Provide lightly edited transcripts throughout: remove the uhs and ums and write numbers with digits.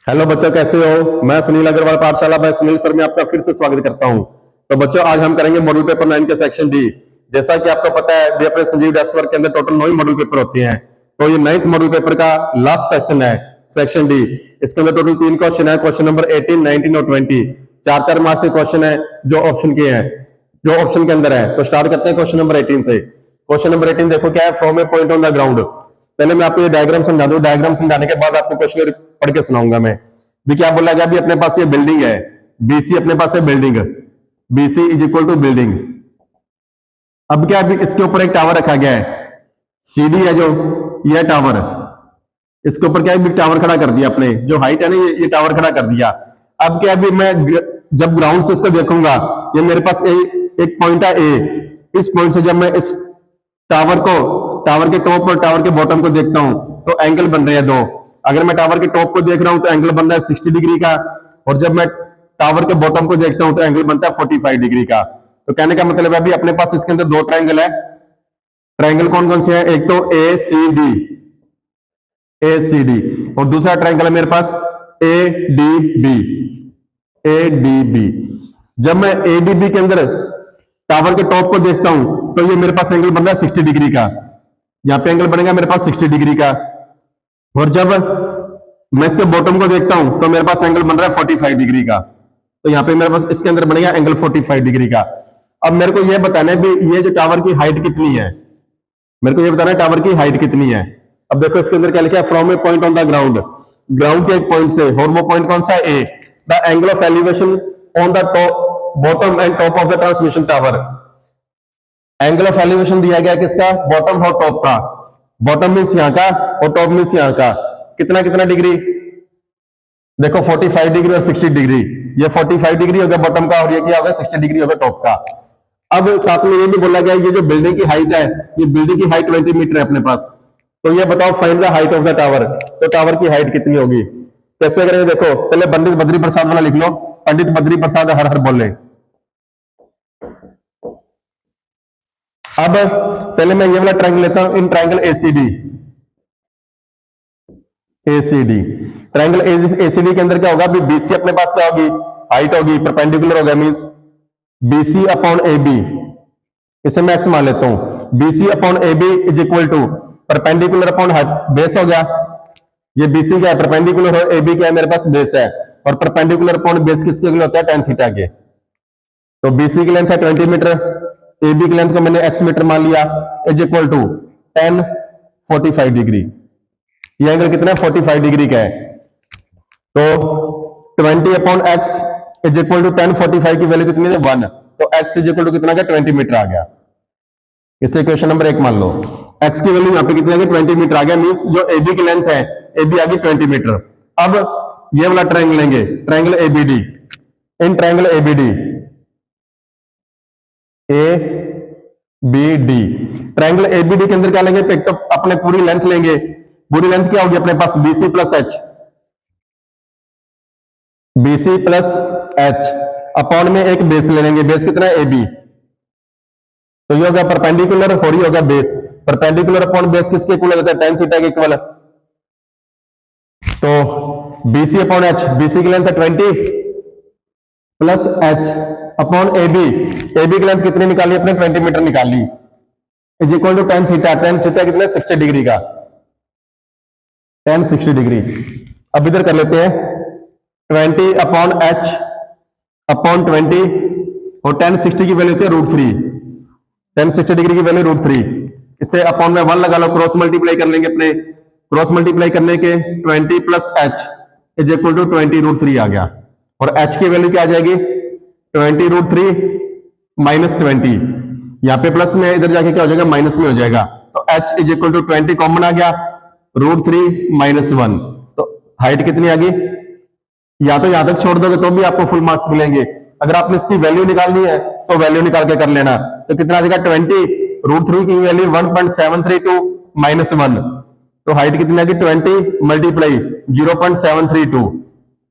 Hello बच्चों, कैसे हो। मैं सुनील अग्रवाल, पाठशाला बाय सुनील सर में आपका फिर से स्वागत करता हूं। तो बच्चों, आज हम करेंगे मॉडल पेपर 9 के सेक्शन डी। जैसा कि आपको पता है, भी अपने संजीव डेस्क वर्क के अंदर टोटल 9 मॉडल पेपर होते हैं। तो ये 9th मॉडल पेपर का लास्ट सेक्शन है, सेक्शन डी। इसके अंदर टोटल 3 क्वेश्चन है, क्वेश्चन नंबर 18, 19 और 20। 4-4 मार्क्स के क्वेश्चन है जो ऑप्शन के हैं, जो ऑप्शन के अंदर है। तो स्टार्ट करते हैं क्वेश्चन नंबर 18 से। क्वेश्चन नंबर 18 देखो क्या है, from A point on the ground. पहले मैं आपको ये डायग्राम समझा दूं, डायग्राम समझाने के बाद आपको क्वेश्चन पढ़ के सुनाऊंगा मैं। भी क्या बोला गया, भी अपने पास ये बिल्डिंग है बीसी, अपने पास है building BC is equal to building. अब क्या, अभी इसके ऊपर एक टावर रखा गया है, सीडी है जो ये टावर, इसके ऊपर क्या है, टावर खड़ा कर दिया अपने, जो हाइट है ना, ये टावर खड़ा कर दिया। अब क्या, अभी मैं जब ग्राउंड से इसको देखूंगा, ये मेरे पास एक पॉइंट है ए। इस पॉइंट से जब मैं इस टावर को, टावर के टॉप और टावर के बॉटम को देखता हूं, तो एंगल बन रहे हैं दो। अगर मैं टावर के टॉप को देख रहा हूं तो एंगल बन रहा है 60 डिग्री का, और जब मैं टावर के बॉटम को देखता हूं तो एंगल बनता है 45 डिग्री का। तो कहने का मतलब है अभी अपने पास इसके अंदर दो ट्रायंगल है। ट्रायंगल कौन कौन से हैं, एक तो ए सी डी, ए सी डी, और दूसरा ट्रायंगल है मेरे पास A D B, A D B. जब मैं ए डी बी के अंदर टावर के टॉप को देखता हूं तो ये मेरे पास एंगल बन रहा है 60 डिग्री का। यहां पे एंगल बनेगा मेरे पास 60 डिग्री का। और जब मैं इसके बॉटम को देखता हूं तो मेरे पास एंगल बन रहा है 45 डिग्री का। तो यहां पे मेरे पास इसके अंदर बनेगा एंगल 45 डिग्री का। अब मेरे को यह बताना है भी ये जो टावर की हाइट कितनी है, मेरे को यह बताना है टावर की हाइट कितनी है। अब देखो इसके अंदर क्या लिखा है, from A point on the ground, ground के एक पॉइंट से, और वो पॉइंट कौन सा है, A. The angle of elevation on the top, bottom and top of the transmission tower. Angle of elevation दिया गया किसका, बॉटम और टॉप का। बॉटम मीन्स यहां का और टॉप मीन्स यहां का। कितना कितना डिग्री, देखो 45 डिग्री और 60 डिग्री। ये 45 डिग्री होगा बॉटम का, और ये क्या होगा, 60 डिग्री होगा टॉप का। अब साथ में ये भी बोला गया, ये जो बिल्डिंग की हाइट है, ये बिल्डिंग की हाइट 20 मीटर है अपने पास। तो ये बताओ, find the height of the tower. तो टावर की हाइट कितनी होगी, कैसे करेंगे, देखो पहले पंडित बद्री प्रसाद वाला लिख लो। पंडित बद्री प्रसाद हर हर बोले। अब पहले मैं ये वाला ट्रायंगल लेता हूं, in triangle ACD, ACD triangle ACD के अंदर क्या होगा, अभी बीसी अपने पास क्या होगी, हाइट होगी, परपेंडिकुलर होगा, means BC upon A B. इसे मैं एक्स मान लेता हूं, BC upon A B is equal to perpendicular upon base हो गया। ये बीसी क्या है, परपेंडिकुलर है, ए बी क्या है, मेरे पास बेस है। और परपेंडिकुलर अपॉन बेस किसके लिए होता है, tan थीटा के। तो बीसी की लेंथ है 20 मीटर, ए बी की लेंथ को मैंने एक्स मीटर मान लिया, is equal to tan 45 degree. ये एंगल कितना है, 45 डिग्री का है। तो 20 upon x is equal to tan 45 की वैल्यू कितनी है, 1। तो x इज इक्वल टू कितना गया, 20 मीटर आ गया। इसे क्वेश्चन नंबर 1 मान लो। x की वैल्यू यहाँ पे कितनी आ गई, 20 मीटर आ गया, मींस जो ए बी की लेंथ है, ए बी आ गई 20 मीटर। अब ये वाला ट्रायंगल लेंगे, triangle ABD. In triangle ABD, A B D, triangle ABD के अंदर क्या लेंगे, एक तो अपने पूरी लेंथ लेंगे। पूरी लेंथ क्या होगी अपने पास, BC plus H, BC plus H upon में एक बेस ले लेंगे। बेस कितना है, ए बी। तो ये होगा परपेंडिकुलर, और ये होगा बेस। परपेंडिकुलर अपॉन बेस किसके इक्वल होता है, tan थीटा के इक्वल। तो बीसी अपॉन एच, बीसी की लेंथ है 20 plus H upon A B. A B की लेंथ कितनी निकाली अपने, 20 मीटर निकाली, is equal to tan theta. tan theta कितना, 60 डिग्री का, tan 60 डिग्री। अब इधर कर लेते हैं 20 अपॉन एच अपॉन 20, और tan 60 की वैल्यू होती है √3। tan 60 डिग्री की वैल्यू √3। इसे अपॉन में 1 लगा लो, क्रॉस मल्टीप्लाई कर लेंगे अपने। क्रॉस मल्टीप्लाई करने के 20 plus H is equal to 20 √3 आ गया। और एच की वैल्यू क्या आ जाएगी, 20 √3 माइनस 20। यहां पे प्लस में, इधर जाके क्या हो जाएगा, माइनस में हो जाएगा। तो H is equal to 20 common आ गया, √3 माइनस 1। तो हाइट कितनी आ गई, या तो यहां तक छोड़ दोगे तो भी आपको फुल मार्क्स मिलेंगे। अगर आपने इसकी वैल्यू निकालनी है तो वैल्यू निकाल के कर लेना। तो कितना आ जाएगा, 20 √3 की वैल्यू 1.732 माइनस 1। तो हाइट कितनी आ गई, 20 मल्टीप्लाई 0.732।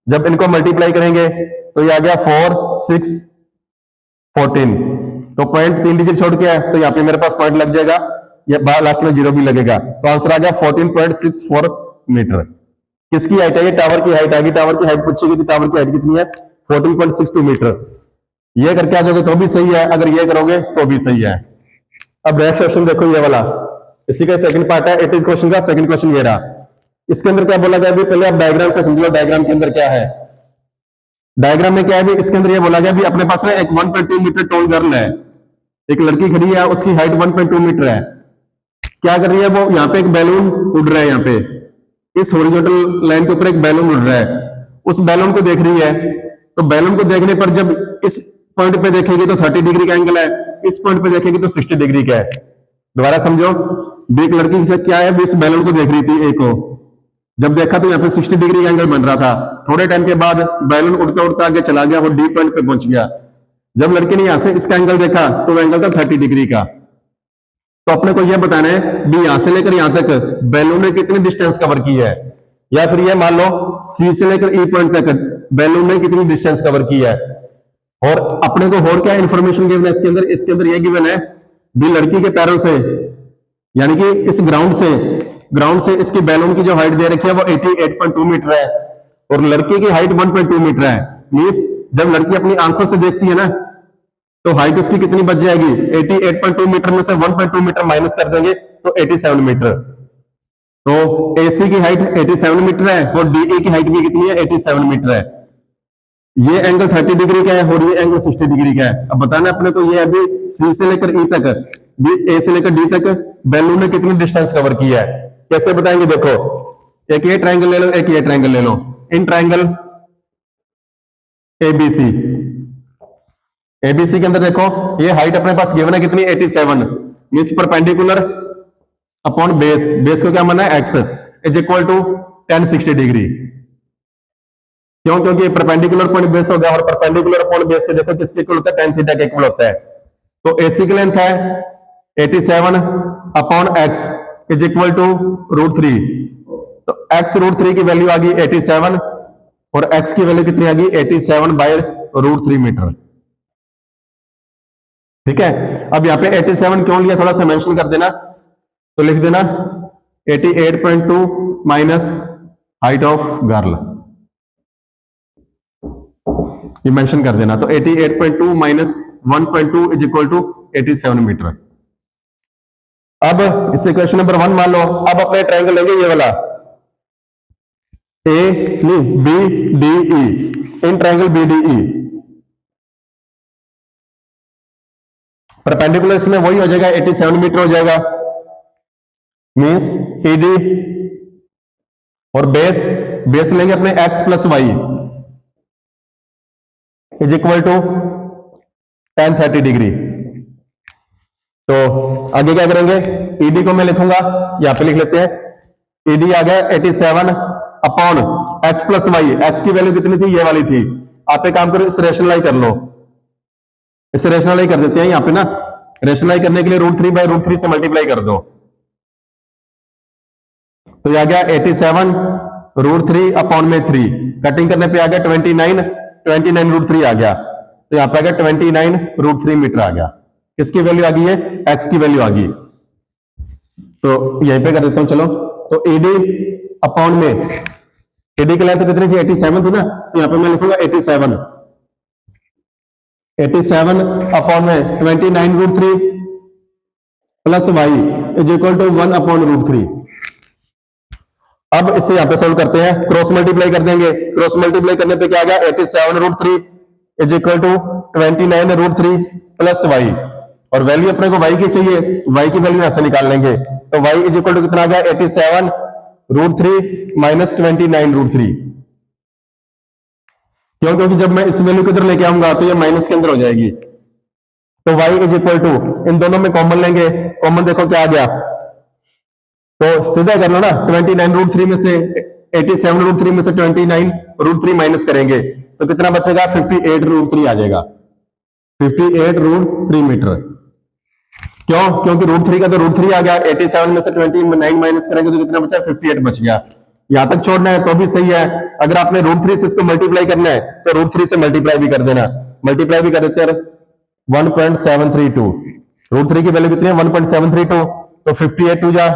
जब इनको मल्टीप्लाई करेंगे तो ये आ गया 4 6 14। तो पॉइंट 3 डिजिट छोड़ के है, तो यहाँ पे मेरे पास पॉइंट लग जाएगा, ये लास्ट में 0 भी लगेगा। तो आंसर आ गया 14.64 मीटर। किसकी हाइट है, ये टावर की हाइट आएगी, टावर की हाइट पूछेगी तो टावर की हाइट कितनी है 14.62 मीटर। ये करके आ जाओगे तो भी सही है, अगर ये करोगे तो भी सही है। अब नेक्स्ट क्वेश्चन देखो ये वाला, इसी का सेकंड पार्ट है 80 क्वेश्चन का, सेकंड क्वेश्चन ये रहा। इसके अंदर क्या बोला गया अभी, पहले आप डायग्राम से समझ लो डायग्राम के अंदर क्या है। डायग्राम में क्या है भी, इसके अंदर ये बोला गया भी अपने पास ना एक 1.2 मीटर टॉल गर्ल है, एक लड़की खड़ी है, उसकी हाइट 1.2 मीटर है। क्या कर रही है वो, यहाँ पे एक बैलून उड़ रहा है, यहाँ पे इस हॉरिजॉन्टल लाइन के ऊपर एक बैलून उड़ रहा है, उस बैलून को देख रही है। तो बैलून को देखने पर जब इस पॉइंट पे देखेगी तो 30 डिग्री का एंगल है, इस पॉइंट पे देखेगी तो 60 डिग्री का है। दोबारा समझो, एक लड़की से क्या है, इस बैलून को देख रही थी ए को, जब देखा तो यहाँ पे 60 डिग्री का एंगल बन रहा था। थोड़े टाइम के बाद बैलून उड़ता उड़ता आगे चला गया, वो डी पॉइंट पे पहुंच गया। जब लड़की ने यहां से इसका एंगल देखा तो वो एंगल था 30 डिग्री का। तो अपने को यह बताना है भी यहां से लेकर यहां तक बैलून ने कितनी डिस्टेंस कवर की है, या फिर ये मान लो सी से लेकर ई पॉइंट तक बैलून ने कितनी डिस्टेंस कवर की है। और अपने को और क्या इंफॉर्मेशन गिवन है इसके अंदर, इसके अंदर ये गिवन है भी लड़की के पैरों से, यानी कि इस ग्राउंड से इसकी बैलून की जो हाइट दे रखी है वो 88.2 मीटर है, और लड़की की हाइट 1.2 मीटर है। मींस जब लड़की अपनी आंखों से देखती है ना तो हाइट उसकी कितनी बच जाएगी, 88.2 मीटर में से 1.2 मीटर माइनस कर देंगे तो 87 मीटर। तो AC की हाइट 87 मीटर है और DE की हाइट भी कितनी है, 87 मीटर है। ये एंगल 30 डिग्री का है और ये एंगल 60 डिग्री का है। अब बताना अपने को ये अभी C से लेकर E तक, A से लेकर D तक बैलून ने कितनी डिस्टेंस कवर किया है। कैसे बताएंगे, देखो एक ये ट्रायंगल ले लो, एक ये ट्रायंगल ले लो, इन ट्रायंगल ABC के अंदर देखो ये हाइट अपने पास गिवन है कितनी, 87, मींस परपेंडिकुलर अपॉन बेस को क्या माना है x is equal to tan 60 degree. क्यों, क्योंकि परपेंडिकुलर पॉइंट बेस हो गया, और परपेंडिकुलर अपॉन बेस से देखो किसके इक्वल होता है, tan थीटा के इक्वल होता है। तो AC की लेंथ है 87 upon x is equal to √3। तो x √3 की वैल्यू आ गई 87 और x की वैल्यू कितनी आ गई 87/√3 मीटर। ठीक है, अब यहाँ पे 87 क्यों लिया थोड़ा सा मेंशन कर देना, तो लिख देना 88.2 माइनस हाइट ऑफ गर्ल, ये मेंशन कर देना। तो 88.2 minus 1.2 is equal to 87 metre. अब इससे क्वेश्चन नंबर 1 मान लो, अब अपने ट्रायंगल लेंगे ये वाला BDE, in triangle BDE perpendicular इसमें वही हो जाएगा 87 मीटर हो जाएगा, मींस ED और बेस लेंगे अपने x plus Y is equal to tan 30 degree. तो आगे क्या करेंगे, ED को मैं लिखूंगा, यहां पे लिख लेते हैं, ED आ गया 87 upon x plus y, x की वैल्यू कितनी थी, ये वाली थी। आप एक काम करो, इस रेशनलाइज कर लो, इसे रेशनलाइज कर देते हैं, यहां पे ना रेशनलाइज करने के लिए √3/√3 से मल्टीप्लाई कर दो, तो यह आ गया 87 √3 अपॉन में 3, कटिंग करने पे आ गया 29 √3 आ गया, तो यहां पे आ गया 29 √3 मीटर आ गया। किसकी वैल्यू आ गई है, x की वैल्यू आ गई। तो यहीं पे कर देता हूं, चलो। तो ED अपॉन में ED की लेंथ कितनी थी, 87 थी ना, तो यहां पे मैं लिखूंगा 87 अपॉन में 29 √3 plus Y is equal to 1 upon √3। अब इससे यहां पे सोल्व करते हैं, क्रॉस मल्टीप्लाई कर देंगे, क्रॉस मल्टीप्लाई करने पे क्या आ गया 87 √3 is equal to 29 √3 plus y, और वैल्यू अपने को y की चाहिए, y की वैल्यू ऐसे निकाल लेंगे। तो y इज इक्वल टू कितना आ गया 87 √3 माइनस 29 √3। क्यों, क्योंकि जब मैं इस वैल्यू को इधर लेके आऊंगा तो ये माइनस के अंदर हो जाएगी। तो y इज इक्वल टू, इन दोनों में कॉमन लेंगे, कॉमन देखो क्या आ गया, तो सीधा कर लो ना, 29 √3 में से 87 √3 में से 29 √3 माइनस करेंगे तो कितना बचेगा, 58 √3 आ जाएगा, 58 √3 मीटर। क्यों, क्योंकि √3 का तो √3 आ गया, 87 में से 29 माइनस करेंगे तो कितना बचा, 58 बच गया। यहां तक छोड़ना है तो भी सही है, अगर आपने √3 से इसको मल्टीप्लाई करना है तो √3 से मल्टीप्लाई भी कर देना, मल्टीप्लाई भी कर देते हैं 1.732, √3 की वैल्यू कितनी है 1.732, तो 58 2 जा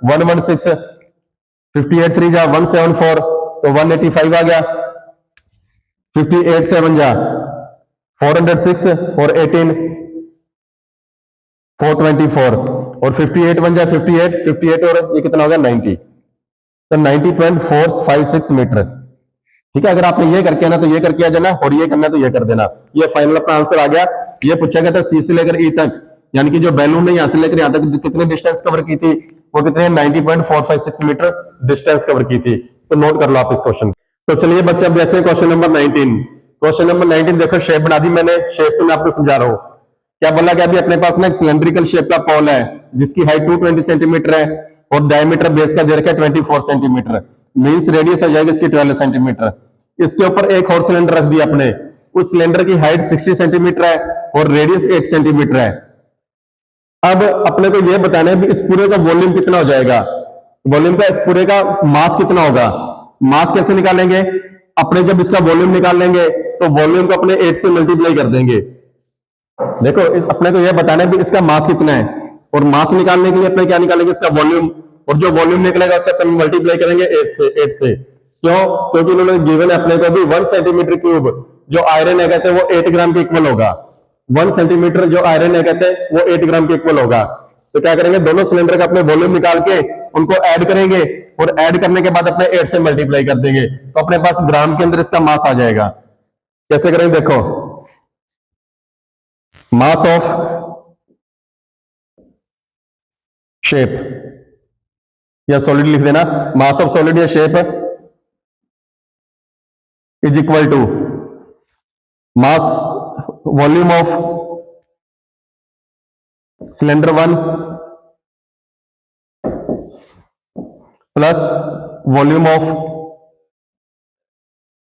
116, 58 3 जा 174, तो 185 आ गया। 58 से 1 जा 406 और 18 424 और 58 1 जा 58 58 और ये कितना हो गया 90, तो 90.456 मीटर। ठीक है, अगर आपने ये करके ना तो ये करके आ जाना, और ये करना तो ये कर देना। ये फाइनल अपना आंसर आ गया। ये पूछा गया था सी से लेकर ई तक, यानी कि जो बैलून ने यहां से लेकर यहां तक कितने डिस्टेंस कवर की थी, वो कितने 90.456 मीटर डिस्टेंस कवर की थी। तो नोट कर लो आप इस क्वेश्चन। तो चलिए बच्चे अब देखते हैं क्वेश्चन नंबर 19। क्वेश्चन नंबर 19 देखो, शेप बना दी मैंने, शेप से मैं आपको समझा रहा हूं। क्या बोला गया, अभी अपने पास ना एक सिलेंड्रिकल शेप का पोल है जिसकी हाइट 220 सेंटीमीटर है और डायमीटर बेस का दे रखा है 24 सेंटीमीटर, मीन्स रेडियस हो जाएगी इसकी 12 सेंटीमीटर। इसके ऊपर एक और सिलेंडर रख दिया अपने, उस सिलेंडर की हाइट 60 सेंटीमीटर है और रेडियस 8 सेंटीमीटर है। अब अपने को यह बताना है कि इस पूरे का वॉल्यूम कितना हो जाएगा, वॉल्यूम का, इस पूरे का मास कितना होगा। मास कैसे निकालेंगे, अपने जब इसका वॉल्यूम निकाल लेंगे तो वॉल्यूम को अपने 8 से मल्टीप्लाई कर देंगे। देखो अपने को यह बताना है कि इसका मास कितना है, और मास निकालने के लिए अपने क्या निकालेंगे, इसका वॉल्यूम, और जो वॉल्यूम निकलेगा उससे अपन मल्टीप्लाई करेंगे 8 से। क्यों, क्योंकि उन्होंने गिवन है अपने को भी 1 सेंटीमीटर क्यूब जो आयरन है कहते हैं वो 8 ग्राम के इक्वल होगा। 1 सेंटीमीटर जो आयरन है कहते हैं वो 8 ग्राम के इक्वल होगा। तो क्या करेंगे, दोनों सिलेंडर का अपने वॉल्यूम निकाल के उनको ऐड करेंगे, और ऐड करने के बाद अपने 8 से मल्टीप्लाई कर देंगे, तो अपने पास ग्राम के अंदर इसका मास आ जाएगा। कैसे करेंगे, देखो, मास ऑफ शेप या सॉलिड लिख देना, मास ऑफ सॉलिड या shape is equal to mass volume of cylinder 1 plus volume of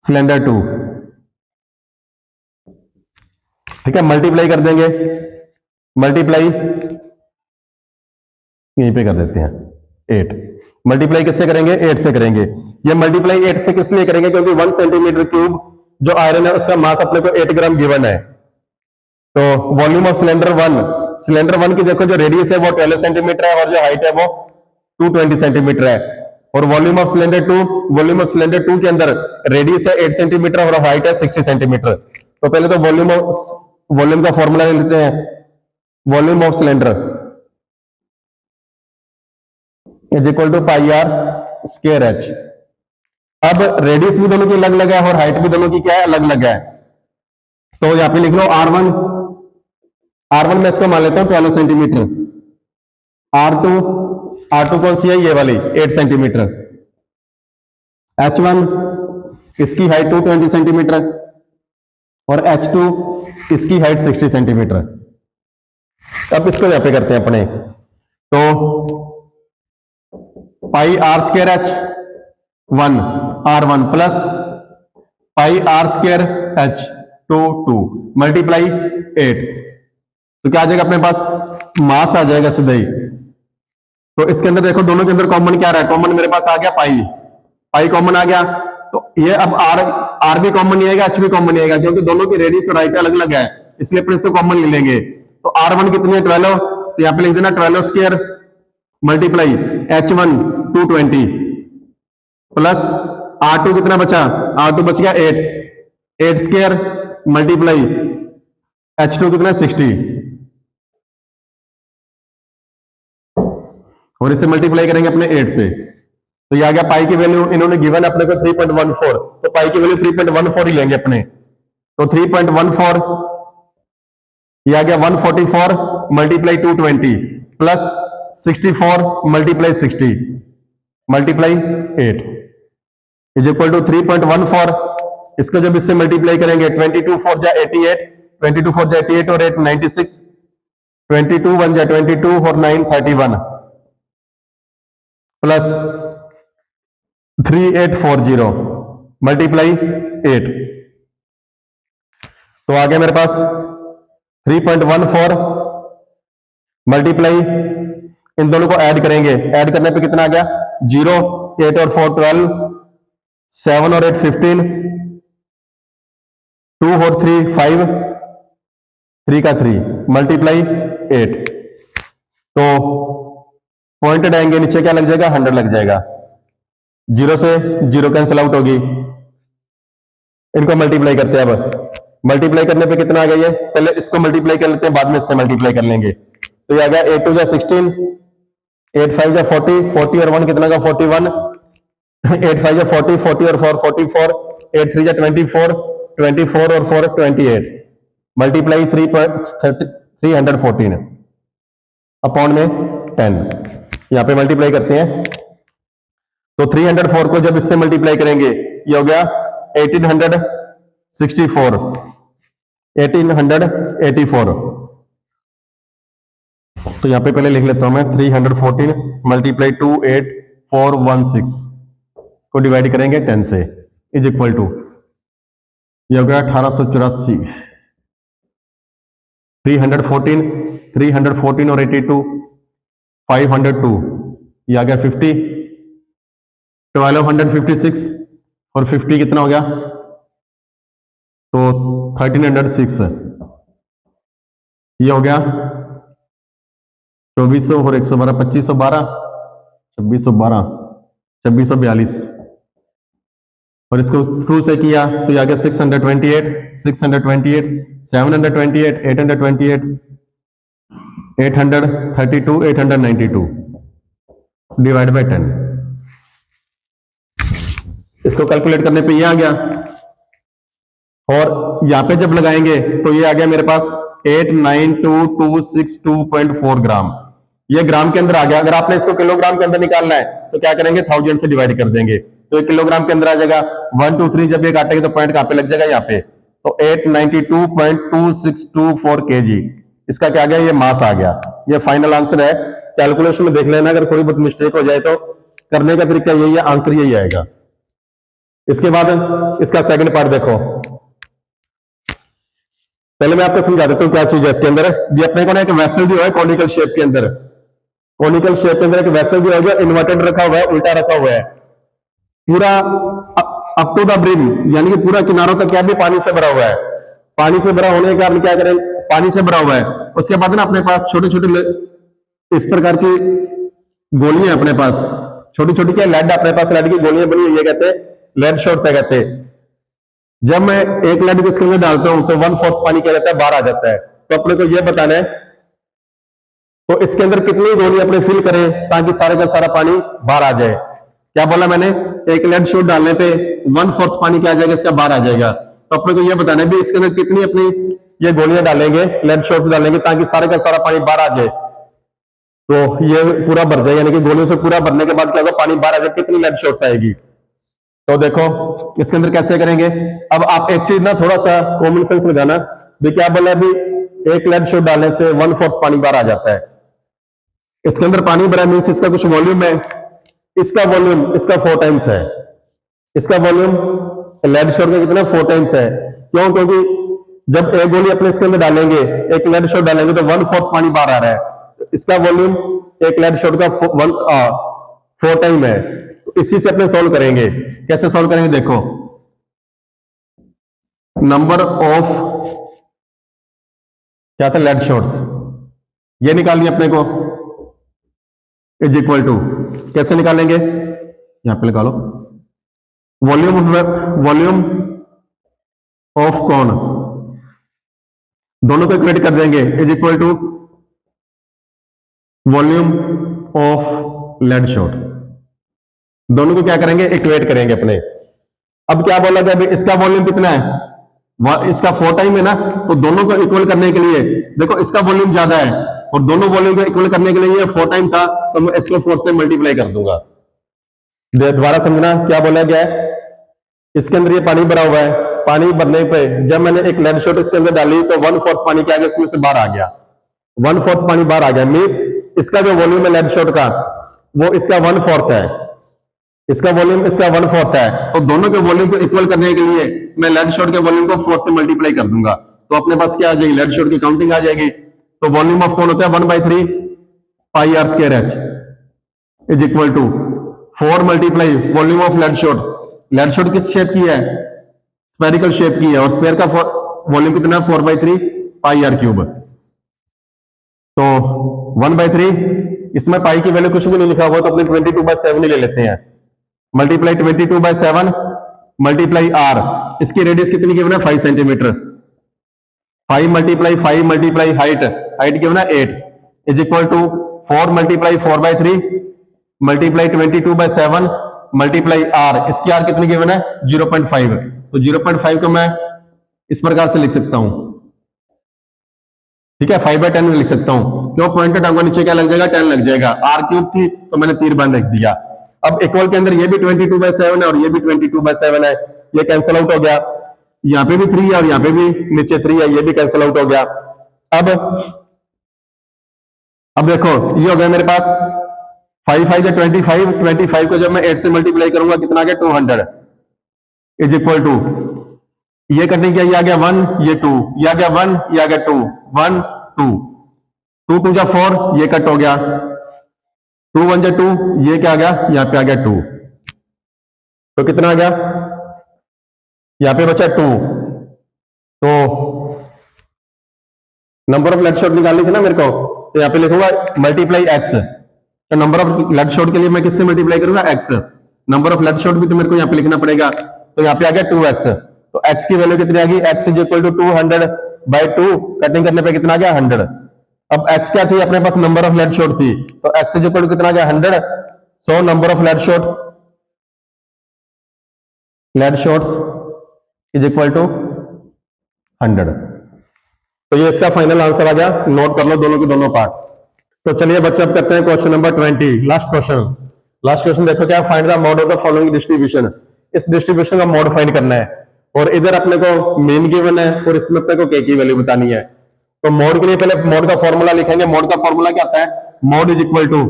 cylinder 2। ठीक है, मल्टीप्लाई कर देंगे, मल्टीप्लाई यहीं पे कर देते हैं 8। मल्टीप्लाई किससे करेंगे, 8 से करेंगे। ये मल्टीप्लाई 8 से किस लिए करेंगे, क्योंकि 1 सेंटीमीटर क्यूब जो आयरन है उसका मास अपने को 8 ग्राम गिवन है। तो वॉल्यूम ऑफ सिलेंडर 1, सिलेंडर 1 की देखो जो रेडियस है वो 12 सेंटीमीटर है और जो हाइट है वो 220 सेंटीमीटर है। और volume of cylinder 2, volume of cylinder 2 के अंदर रेडियस है 8 सेंटीमीटर और हाइट है 60 सेंटीमीटर। तो पहले तो वॉल्यूम का फॉर्मूला ले लेते हैं, volume of cylinder is equal to pi r square h. अब रेडियस भी दोनों की अलग अलग है और हाइट भी दोनों की क्या है, अलग अलग है। तो यहां पे लिख लो R1, R1 में इसको मान लेता हूं 12 सेंटीमीटर, R2, R2 कौन सी है, ये वाली 8 सेंटीमीटर, H1 इसकी हाइट 220 सेंटीमीटर और H2 इसकी हाइट 60 सेंटीमीटर। अब इसको यहां पे करते हैं अपने, तो pi r square h 1 R1 plus pi r square h 2 multiply 8। तो क्या आ जाएगा अपने पास, मास आ जाएगा सीधा ही। तो इसके अंदर देखो दोनों के अंदर कॉमन क्या रहा है, कॉमन मेरे पास आ गया पाई, पाई कॉमन आ गया। तो ये अब आर भी कॉमन नहीं आएगा, एच भी कॉमन नहीं आएगा, क्योंकि दोनों की रेडियस और हाइट अलग अलग है, इसलिए अपन इसको कॉमन ले लेंगे। तो R1 कितनी है 12, तो यहां पे लिख देना 12 square multiply H1 220 plus R2 कितना बचा, R2 बच गया 8 स्क्वायर मल्टीप्लाई H2 कितना 60 और इससे मल्टीप्लाई करेंगे अपने 8 से। तो ये आ गया पाई की वैल्यू, इन्होंने गिवन अपने को 3.14, तो पाई की वैल्यू 3.14 ही लेंगे अपने। तो 3.14 ये आ गया 144 multiply 220 plus 64 multiply 60 multiply 8 is equal to 3.14। इसको जब इससे मल्टीप्लाई करेंगे 22 4 जा 88, 22 4 जा 88 और 8 96, 22 1 जा 22 और 9 31 प्लस 3840 मल्टीप्लाई 8। तो आ गया मेरे पास 3.14 मल्टीप्लाई, इन दोनों को ऐड करेंगे, ऐड करने पे कितना आ गया 0, 8 और 4 12, 7 और 8 15, 2 और 3 5, 3 का 3 मल्टीप्लाई 8। तो पॉइंटेड आएंगे नीचे क्या लग जाएगा 100 लग जाएगा। जीरो से जीरो कैंसिल आउट होगी, इनको मल्टीप्लाई करते हैं। अब मल्टीप्लाई करने पे कितना आ गया, ये पहले इसको मल्टीप्लाई कर लेते हैं, बाद में इससे मल्टीप्लाई कर लेंगे। तो ये आ गया 8 2 जा 16, 8 5 जा 40, 40 और 1 कितना का 41, 8 5 जा 40, 40 और 4 44, 8 3 जा 24, 24 और 4 28, मल्टीप्लाई 314 अपॉन में 10, यहां पे मल्टीप्लाई करते हैं। तो 304 को जब इससे मल्टीप्लाई करेंगे ये हो गया 1864, 1884। तो यहां पे पहले लिख लेता हूं मैं 314 मल्टीप्लाई 28416 को डिवाइड करेंगे 10 से, इज इक्वल टू ये हो गया 1884। 314 और 82 502, ये आ गया 50, 1256 और 50 कितना हो गया, तो 1306, ये हो गया 2400 और 112 2512, 2612, 2642 और इसको 2 से किया तो ये आ गया 628, 628, 728, 828, 832, 892 डिवाइड बाय 10। इसको कैलकुलेट करने पे ये आ गया, और यहां पे जब लगाएंगे तो ये आ गया मेरे पास 892,262.4 ग्राम, ये ग्राम के अंदर आ गया। अगर आपने इसको किलोग्राम के अंदर निकालना है तो क्या करेंगे, 1000 से डिवाइड कर देंगे तो ये किलोग्राम के अंदर आ जाएगा। 1 2 3 जब ये काटेंगे तो पॉइंट कहां पे लग जाएगा, यहाँ पे, तो 892.264 kg इसका क्या आ गया, ये मास आ गया। ये फाइनल आंसर है। कैलकुलेशन में देख लेना, अगर थोड़ी बहुत मिस्टेक हो जाए तो करने का तरीका यही है, आंसर यही आएगा। इसके बाद इसका सेकंड पार्ट देखो, पहले मैं आपको समझा देता हूं क्या चीज है इसके अंदर। भी अपने को ना एक वेसल दिया है कॉनिकल शेप के अंदर, कॉनिकल शेप के अंदर एक वेसल दिया है जो इन्वर्टेड रखा हुआ है, उल्टा रखा हुआ है, पूरा अप टू द ब्रिम, यानी कि पूरा किनारों तक क्या भी पानी से भरा हुआ है। पानी से भरा होने के कारण क्या करें, पानी से भरा हुआ है, उसके बाद ना अपने पास छोटे छोटे इस प्रकार की गोलियां अपने पास, छोटी छोटी क्या लेड, अपने पास लेड की गोलियां बनी हुई है, कहते हैं लेड शॉट्स है कहते हैं। जब मैं एक लेड को इसके अंदर डालता हूं तो 1/4 पानी क्या रहता है, बाहर आ जाता है। तो अपने को यह बताना है तो इसके अंदर कितनी गोली अपने फिल करें ताकि सारे का सारा पानी बाहर आ जाए। क्या बोला मैंने, एक लेड शॉट डालने पे 1/4 पानी क्या आ जाएगा, इसका बाहर आ जाएगा। तो अपने को यह बताना है भी इसके अंदर कितनी अपनी ये गोलियां डालेंगे, लेड शॉट्स डालेंगे ताकि सारे का सारा पानी बाहर आ जाए। तो ये पूरा भर जाए, यानी कि गोलियों से पूरा भरने के बाद क्या होगा, पानी बाहर आ जाए, कितनी लेड शॉट्स आएगी। तो देखो इसके अंदर कैसे करेंगे। अब आप एक चीज ना थोड़ा सा कॉमन सेंस लगाना, भी क्या बोला, भी एक लेड शॉट डालने से 1/4 पानी बाहर आ जाता है। इसके अंदर पानी भरा मीन्स इसका कुछ वॉल्यूम है, इसका वॉल्यूम इसका 4 टाइम्स है, इसका वॉल्यूम लेड शॉट का कितना 4 टाइम्स है। क्यों, क्योंकि जब एक गोली अपने इसके अंदर डालेंगे, एक लेड शॉट डालेंगे तो 1/4 पानी बाहर आ रहा है, इसका वॉल्यूम एक लेड शॉट का 4 टाइम है। तो इसी से अपने सॉल्व करेंगे। कैसे सॉल्व करेंगे, देखो नंबर ऑफ क्या था, लेड शॉट्स, ये निकाल लिया अपने को, इज इक्वल टू, कैसे निकालेंगे, यहां पे निकालो, वॉल्यूम ऑफ कौन, दोनों को इक्वेट कर देंगे, is equal to volume of lead shot. दोनों को क्या करेंगे, इक्वेट करेंगे अपने। अब क्या बोला गया, इसका वॉल्यूम कितना है, इसका 4 टाइम है ना, तो दोनों को इक्वल करने के लिए देखो इसका वॉल्यूम ज्यादा है और दोनों वॉल्यूम को इक्वल करने के लिए ये 4 टाइम था, तो मैं इसको 4 से मल्टीप्लाई कर दूंगा। दोबारा समझना क्या बोला गया है। इसके अंदर ये पानी भरा हुआ है, पानी भरने पे जब मैंने एक लेड शॉट इसके अंदर डाली तो 1/4 पानी क्या आ गया, इसमें से बाहर आ गया, 1/4 पानी बाहर आ गया। मीन्स इसका जो वॉल्यूम है लेड शॉट का वो इसका 1/4 है, इसका वॉल्यूम इसका 1/4 है। तो दोनों के वॉल्यूम को इक्वल करने के लिए मैं लेड शॉट के वॉल्यूम को 4 से मल्टीप्लाई कर दूंगा, तो अपने पास क्या आ जाएगी, लेड शॉट की काउंटिंग आ जाएगी। तो वॉल्यूम ऑफ कौन होता है, 1/3 pi r square h is equal to 4 multiply volume of lead shot. Lead shot किस शेप की है, स्फेरिकल शेप की है, और स्फेयर का वॉल्यूम कितना है, 4/3 पाई आर क्यूब। तो 1/3, इसमें पाई की वैल्यू कुछ भी नहीं लिखा हुआ तो अपने 22/7 ले लेते हैं। मल्टीप्लाई 22/7 मल्टीप्लाई आर, इसकी रेडियस कितनी गिवन है 5 centimetre. 5 multiply 5 multiply height, height given है 8 is equal to 4 multiply 4/3 multiply 22/7 multiply r, इसकी आर कितनी गिवन है 0.5। तो 0.5 को मैं इस प्रकार से लिख सकता हूं, ठीक है, 5/10 लिख सकता हूं, क्यों पॉइंटेड अंक नीचे क्या लग जाएगा 10 लग जाएगा, आर क्यूब थी तो मैंने तीर बंद रख दिया। अब इक्वल के अंदर ये भी 22/7 है और ये भी 22/7 है, ये कैंसिल आउट हो गया, यहाँ पे भी 3 है और यहाँ पे भी नीचे 3 है, ये भी कैंसिल आउट हो गया। अब देखो ये हो गया मेरे पास 5 5 या 25, 25 को जब मैं 8 से मल्टीप्लाई करूंगा कितना आ गया 200 इज इक्वल टू, ये कटिंग किया, ये आ गया 1, ये 2, ये आ गया 1, ये आ गया 2, 1 2, 2 2 जा 4, ये कट हो गया, 2 1 जा 2, ये क्या आ गया यहां पे आ गया 2, तो कितना आ गया यहां पे बचा 2। तो नंबर ऑफ लेट शॉट निकालनी थी ना मेरे को, तो यहां पे लिखूंगा मल्टीप्लाई एक्स, तो नंबर ऑफ लेट शॉट के लिए मैं किससे मल्टीप्लाई करूंगा x, number of lead shot भी तो मेरे को यहां पे लिखना पड़ेगा, तो यहां पे आ गया 2x, तो x की वैल्यू कितनी आ गई, x is equal to 200/2, cutting करने पे कितना आ गया 100। अब x क्या थी अपने पास नंबर ऑफ लेट शॉट थी, तो x इज इक्वल टू कितना आ गया 100, so number of lead shots is equal to 100। तो ये इसका फाइनल आंसर आ गया, नोट कर लो दोनों के दोनों पार्ट। तो चलिए बच्चे अब करते हैं क्वेश्चन नंबर 20, लास्ट क्वेश्चन देखो क्या, find the mode of the following distribution, इस डिस्ट्रीब्यूशन का मोड फाइंड करना है, और इधर अपने को मीन गिवन है और इसमें अपने को के की वैल्यू बतानी है। तो मोड के लिए पहले मोड का फॉर्मूला लिखेंगे, मोड का फॉर्मूला क्या आता है, mode is equal to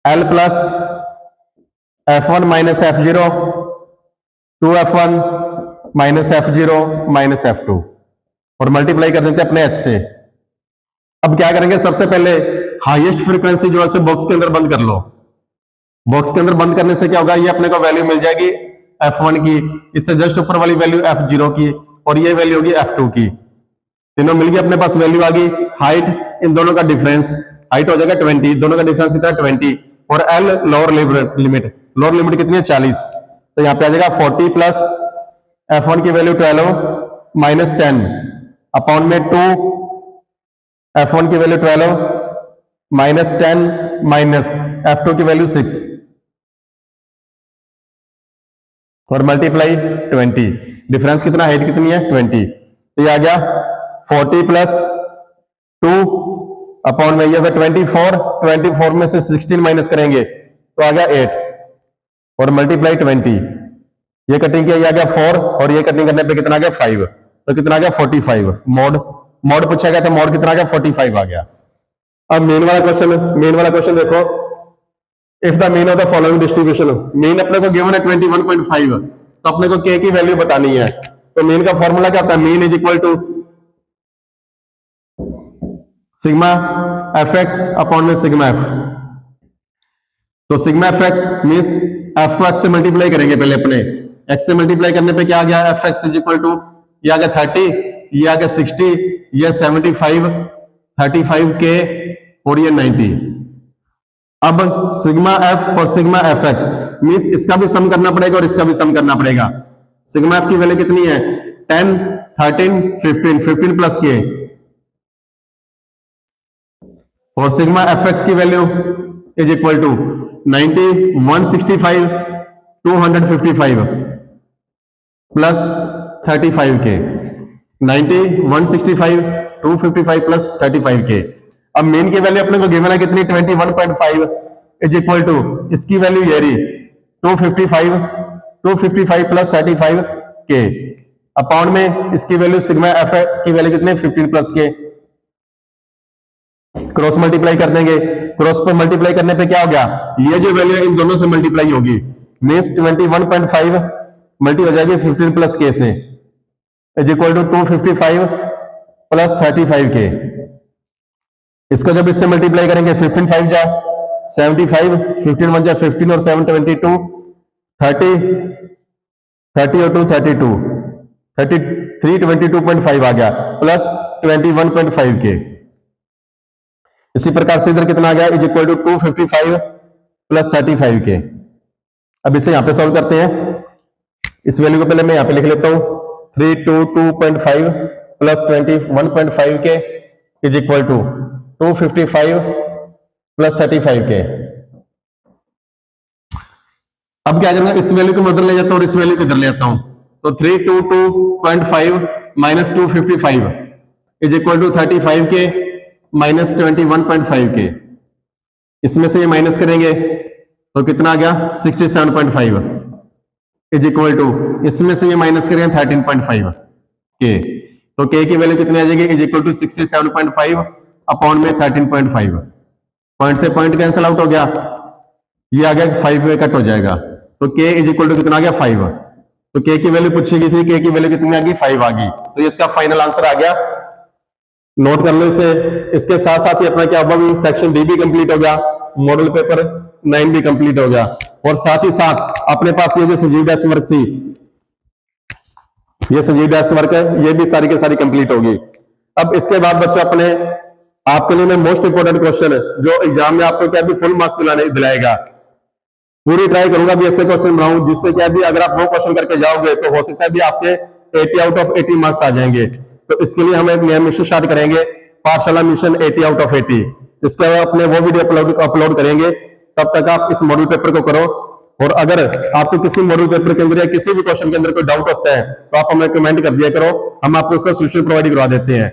L plus F1 minus F0 2F1 minus F0 minus F2, और मल्टीप्लाई कर देते हैं अपने H से। अब क्या करेंगे, सबसे पहले हाईएस्ट फ्रीक्वेंसी जो है बॉक्स के अंदर बंद कर लो, बॉक्स के अंदर बंद करने से क्या होगा, ये अपने को वैल्यू मिल जाएगी F1 की, इससे जस्ट ऊपर वाली वैल्यू F0 की, और ये वैल्यू होगी F2 की, तीनों मिल गई अपने पास वैल्यू आ गई। हाइट इन दोनों का डिफरेंस, हाइट हो जाएगा 20, दोनों का डिफरेंस कितना 20, और L लोअर लिमिट कितनी है 40, तो यहाँ पे आ जाएगा 40 प्लस F1 की वैल्यू 12 माइनस 10 अपॉन में 2 F1 की वैल्यू 12 माइनस 10 माइनस F2 की वैल्यू 6 और मल्टीप्लाई 20, डिफरेंस कितना, हाइट कितनी है 20, तो ये आ गया 40 प्लस 2 अपॉन में ये 24 में से 16 माइनस करेंगे तो आ गया 8 और मल्टीप्लाई 20, ये कटिंग किया, ये आ गया 4 और ये कटिंग करने पे कितना आ गया 5, तो कितना आ गया 45। मोड पूछा गया था, मोड कितना आ गया 45 आ गया। अब मेन वाला क्वेश्चन देखो, if the mean of the following distribution, mean अपने को गिवन है 21.5, तो अपने को के की वैल्यू बतानी है, तो मीन का फॉर्मूला क्या होता है, mean is equal to sigma f x upon में सिग्मा एफ, तो sigma f x means f को एक्स से मल्टीप्लाई करेंगे, पहले अपने एक्स से मल्टीप्लाई करने पे क्या आ गया, f x is equal to, ये आ गया 30, ये आ गया 60, ये 75, 35 के और ये 90। अब सिग्मा एफ और सिग्मा एफ एक्स मीन्स इसका भी सम करना पड़ेगा और इसका भी सम करना पड़ेगा। सिग्मा एफ की वैल्यू कितनी है 10, 13, 15 प्लस के, और सिग्मा एफ एक्स की value is equal to 90, 165, 255 plus 35 k, 90, 165, 255 plus 35 के। अब मेन की वैल्यू अपने को गिवन है कितनी 21.5 इज इक्वल टू, इसकी वैल्यू ये रही 255 प्लस 35 के अपॉन में इसकी वैल्यू सिग्मा एफ की वैल्यू कितनी 15 प्लस के, क्रॉस मल्टीप्लाई कर देंगे, क्रॉस पर मल्टीप्लाई करने पे क्या हो गया, ये जो वैल्यू इन दोनों से मल्टीप्लाई होगी, मीन्स 21.5 मल्टी हो जाएगी 15 प्लस के से इज इक्वल टू 255 प्लस 35 के। इसको जब इससे मल्टीप्लाई करेंगे 15 5 जा 75, 15 1 जा 15 और 7 22, 30 और 2 32, 33 22.5 आ गया प्लस 21.5 के। इसी प्रकार से इधर कितना आ गया is equal to 255 plus 35k। अब इसे यहां पे सॉल्व करते हैं। इस वैल्यू को पहले मैं यहां पे लिख लेता हूं, 322.5 plus 21.5k is equal to 255 plus 35k। अब क्या करना है, इस वैल्यू को मैं उधर ले जाता हूं और इस वैल्यू को इधर ले जाता हूं, तो 322.5 minus 255 is equal to 35k minus 21.5k। इसमें से ये माइनस करेंगे तो कितना आ गया, 67.5 इज इक्वल टू, इसमें से ये माइनस करेंगे 13.5 के, तो के की वैल्यू कितनी आ जाएगी, इज इक्वल टू 67.5 अपॉन में 13.5। पॉइंट से पॉइंट कैंसिल आउट हो गया, ये आ गया 5 में कट हो जाएगा, तो के इज इक्वल टू कितना आ गया 5। तो के की वैल्यू पूछी गई थी, के की वैल्यू कितनी आ गई 5 आ गई, तो ये इसका फाइनल आंसर आ गया। नोट कर लो इसे। इसके साथ साथ ही अपना क्या होगा, सेक्शन डी भी कंप्लीट हो गया, मॉडल पेपर 9 भी कंप्लीट हो गया, और साथ ही साथ अपने पास ये जो संजीव डैश वर्क थी, ये संजीव डैश वर्क है, ये भी सारी की सारी कंप्लीट होगी। अब इसके बाद बच्चों अपने आपके लिए मैं मोस्ट इंपोर्टेंट क्वेश्चन जो एग्जाम में आपको क्या भी फुल मार्क्स दिलाएगा, पूरी ट्राई करूंगा भी ऐसे क्वेश्चन बनाऊं जिससे क्या भी अगर आप 9 क्वेश्चन करके जाओगे तो हो सकता है भी आपके 80 आउट ऑफ 80 मार्क्स आ जाएंगे। तो इसके लिए हम एक नया मिशन स्टार्ट करेंगे, पाठशाला मिशन 80 आउट ऑफ 80। इसके बाद अपने वो वीडियो अपलोड करेंगे, तब तक आप इस मॉडल पेपर को करो। और अगर आपको किसी मॉडल पेपर के अंदर या किसी भी क्वेश्चन के अंदर कोई डाउट होता है तो आप हमें कमेंट कर दिया करो, हम आपको उसका सोल्यूशन प्रोवाइड करवा देते हैं।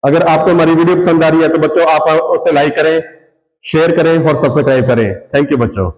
अगर आपको हमारी वीडियो पसंद आ रही है तो बच्चों आप उसे लाइक करें, शेयर करें और सब्सक्राइब करें। थैंक यू बच्चों।